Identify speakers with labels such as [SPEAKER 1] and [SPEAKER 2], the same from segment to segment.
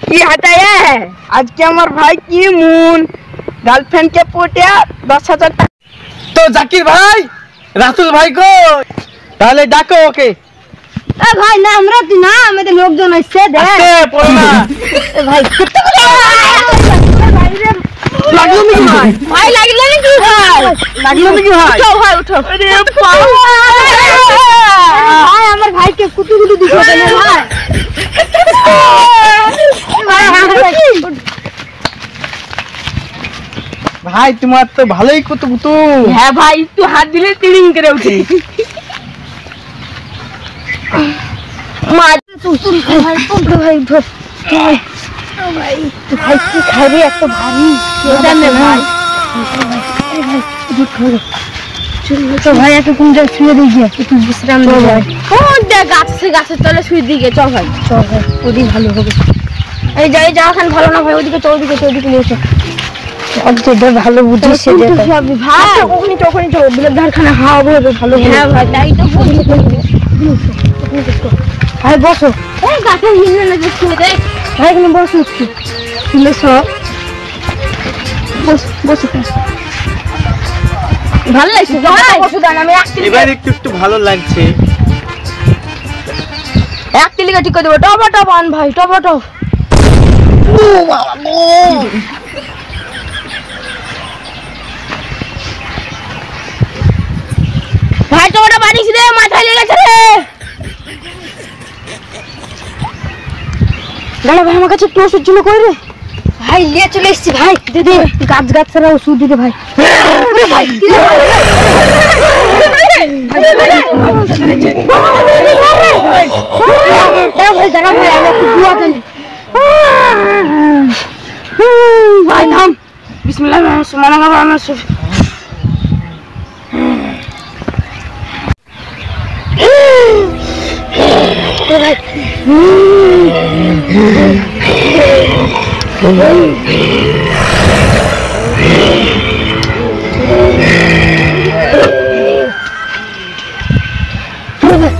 [SPEAKER 1] কি হাতায় আজকে আমার ভাই কি মুন গার্লফ্রেন্ড কে পটিয়া 10,000 টাকা।
[SPEAKER 2] তো জাকির ভাই রাতুল ভাই কো তাহলে ডাকো ওকে।
[SPEAKER 3] এ ভাই না আমরা তুই না আমাদের লোকজন আসছে দে
[SPEAKER 2] আসছে পড়ো না
[SPEAKER 3] এ ভাই
[SPEAKER 1] লাগলো নাকি ভাই?
[SPEAKER 3] ভাই লাগলো নাকি ভাই?
[SPEAKER 1] লাগলো নাকি ভাই?
[SPEAKER 3] উঠো ভাই উঠো।
[SPEAKER 1] আরে বাবা
[SPEAKER 3] ভাই আমার ভাইকে কুটু কুটু দিছো কেন ভাই?
[SPEAKER 2] ভাই তোমার তো ভালোই কুতুকুতু।
[SPEAKER 1] হ্যাঁ ভাই একটু হাত দিলে টিড়িং করে উঠে।
[SPEAKER 3] মা তুই ভাই উঠো ভাই উঠো ভাই ভাই ভাই কি খাবে এত ভারী
[SPEAKER 1] জানে ভাই
[SPEAKER 3] তো ভাই একটু কোন জায়গায় শুয়ে দিয়ে একটু বিশ্রাম নিয়ে ভাই
[SPEAKER 1] কোন গাছের তলে শুয়ে দিকে চল ভাই।
[SPEAKER 3] চল ভাই ওদিক ভালো হবে। এই যা খান ভালো না ভাই ওদিকে চৌদিকে নিয়ে চল অর্ধেকটা ভালো বুঝি সে যেতে
[SPEAKER 1] ভাই
[SPEAKER 3] তখনই চল বিলেদারখানা হাওয়া বলবে ভালো
[SPEAKER 1] হ্যাঁ ভাই তাই তো
[SPEAKER 3] ভাই বসো
[SPEAKER 1] এই গাছের হিলে না যে শুয়ে দেখ
[SPEAKER 3] ভাই এখানে বসো একটু শুনে সব বসো
[SPEAKER 1] ভালো লাগছে ভাই
[SPEAKER 3] বসো দান আমি
[SPEAKER 2] এবার একটু ভালো লাগছে।
[SPEAKER 3] এক কিলিকা ঠিক করে দেবো টপ আন ভাই টপ
[SPEAKER 1] ভাই টমেটো বানিয়েছি রে মাথায় লেগেছে রে।
[SPEAKER 3] দাঁড়া ভাই আমার কাছে একটু ওষুধ ছিল কই রে ভাই নিয়ে চলে এসেছি ভাই দিদি গাছ ছাড়া ওষুধ দিতে ভাই ভাই দাঁড়া ভাই আমি একটু দুয়া দেন ভাই নাম বিসমিল্লাহ সুবহানাল্লাহ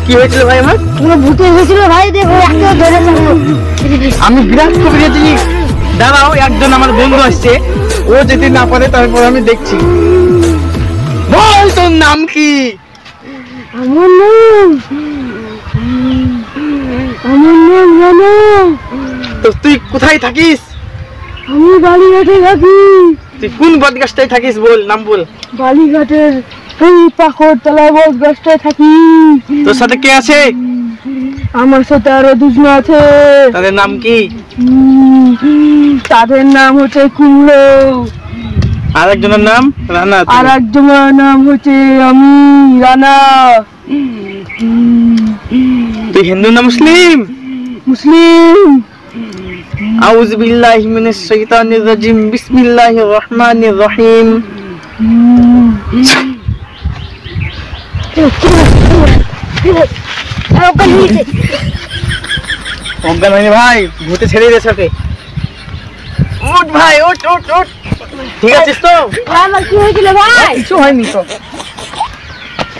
[SPEAKER 2] কি হয়েছিল ভাই আমার?
[SPEAKER 3] ভূতে হয়েছিল ভাই দেখো একটা ধরে
[SPEAKER 2] আমি বিরাট কবি গেছি। দাঁড়াও একজন আমার বন্ধু আসছে, ও যেতে না পারে তারপর আমি দেখছি। বল তোর নাম কি?
[SPEAKER 3] আমার নাম জানো
[SPEAKER 2] তো তুই কোথায় থাকিস?
[SPEAKER 3] আমি বালিঘাটে থাকি
[SPEAKER 2] তুই কোন বটগাছটায় থাকিস বল, নাম বল।
[SPEAKER 3] বালিঘাটের এই পাখর তলায় বট গাছটায় থাকি।
[SPEAKER 2] তোর সাথে কে আছে?
[SPEAKER 3] আমার সাথে আরো দুজন আছে।
[SPEAKER 2] তাদের নাম কি?
[SPEAKER 3] তাদের নাম হচ্ছে কুমড়ো,
[SPEAKER 2] আর একজনের নাম রানা,
[SPEAKER 3] আর একজনের নাম হচ্ছে আমি রানা।
[SPEAKER 2] তুই হিন্দু না মুসলিম?
[SPEAKER 3] মুসলিম।
[SPEAKER 2] আউযু বিল্লাহি মিনাশ শাইতানির রাজিম, বিসমিল্লাহির রহমানির রহিম। অজ্ঞান হয়নি ভাই, ভূতে ছেড়ে দিয়েছে ওকে। উঠ ভাই উঠ। ঠিক আছিস তো?
[SPEAKER 3] আমার কি হয়েছিল ভাই?
[SPEAKER 2] কিছু হয়নি তো।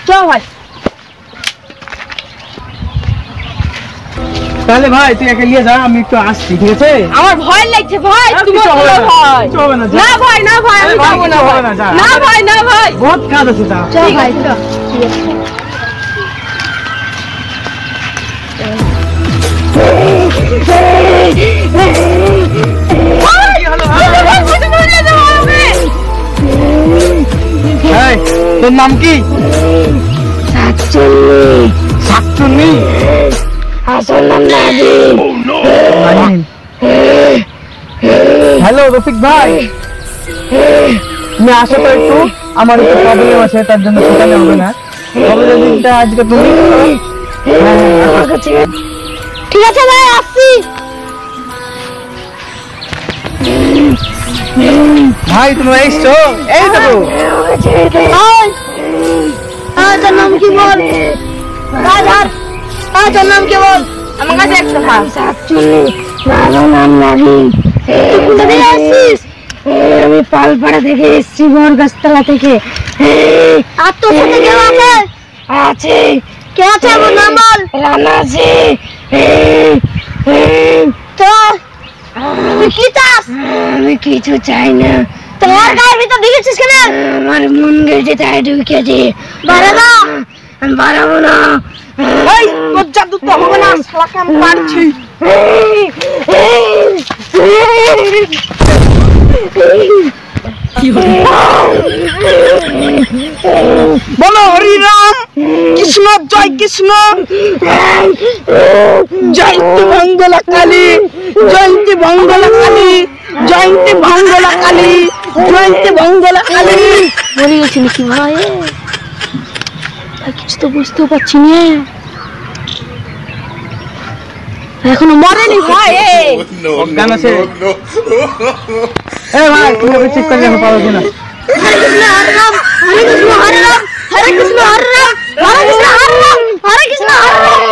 [SPEAKER 3] চল ভাই
[SPEAKER 2] তাহলে ভাই তুই একে নিয়ে যা, আমি একটু আসছি, ঠিক আছে?
[SPEAKER 3] আমার ভয় লাগছে ভাই তুমি
[SPEAKER 2] কিছু হবে না,
[SPEAKER 3] ভাই
[SPEAKER 2] কিছু হবে না, যা।
[SPEAKER 3] না ভাই আমি
[SPEAKER 2] ভাই,
[SPEAKER 3] যাবো না
[SPEAKER 2] কিছু
[SPEAKER 3] ভাই
[SPEAKER 2] হবে না, যা।
[SPEAKER 3] না ভাই
[SPEAKER 2] বহুত কাজ আছে, যা।
[SPEAKER 3] চল ভাই
[SPEAKER 2] কি হলো ভাই? এই, তোর নাম কি? শাকচুন্নি। হ্যালো রফিক ভাই, তুমি আসো তো একটু, আমার একটু প্রবলেম আছে, তার জন্য সেখানে হবে না। তবে দিনটা আজকে তুমি
[SPEAKER 3] ঠিক আছে ভাই আসছি।
[SPEAKER 2] ভাই তুমি এসছো? এই দেখো
[SPEAKER 3] তোর নাম কি বল? তোর নাম কি বল? আমার কাছে একটা ভাই নাম নাবিন। তুই কোথা থেকে আসছিস? আমি পালপাড়া থেকে এসেছি, বরগাছতলা থেকে। আর তোর সাথে কেউ আছে? আছে। কে আছে আমার নাম বল? রানা আছে। তো তুই কি চাস? আমি কিছু চাই না। তোমার গায়ের ভিতর ঢুকেছিস কেন? আমার মন গেছে তাই ঢুকেছি। বাড়াবো? আমি বাড়াবো না।
[SPEAKER 1] এই তোর জাদু তো হবে না, শালাকে আমি পারছি। বলো হরিরাম কৃষ্ণ, জয় কৃষ্ণ, জয়ন্তী মঙ্গলা কালী, জয়ন্তী মঙ্গলা কালী, জয়ন্তী মঙ্গলা কালী, জয়ন্তী মঙ্গলা কালী।
[SPEAKER 3] মরে গেছি নাকি ভাই? কিছু তো বুঝতেও পারছি না। এখনো মরেনি ভাই।
[SPEAKER 2] অজ্ঞান আছে। এ ভাই তুমি ওকে চেক করে দেখো পারো কিনা।
[SPEAKER 3] হরে কৃষ্ণ হরে রাম, হরে কৃষ্ণ হরে রাম, হরে কৃষ্ণ হরে রাম, হরে কৃষ্ণ হরে রাম, হরে কৃষ্ণ হরে রাম।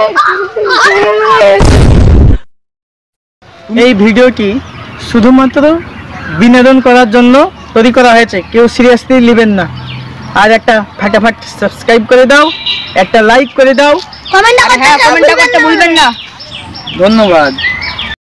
[SPEAKER 2] এই ভিডিওটি শুধুমাত্র বিনোদন করার জন্য তৈরি করা হয়েছে, কেউ সিরিয়াসলি নেবেন না। আর একটা ফাটাফাট সাবস্ক্রাইব করে দাও, একটা লাইক করে দাও,
[SPEAKER 3] কমেন্ট
[SPEAKER 1] হ্যাঁ কমেন্ট করতে ভুলবেন না।
[SPEAKER 2] ধন্যবাদ।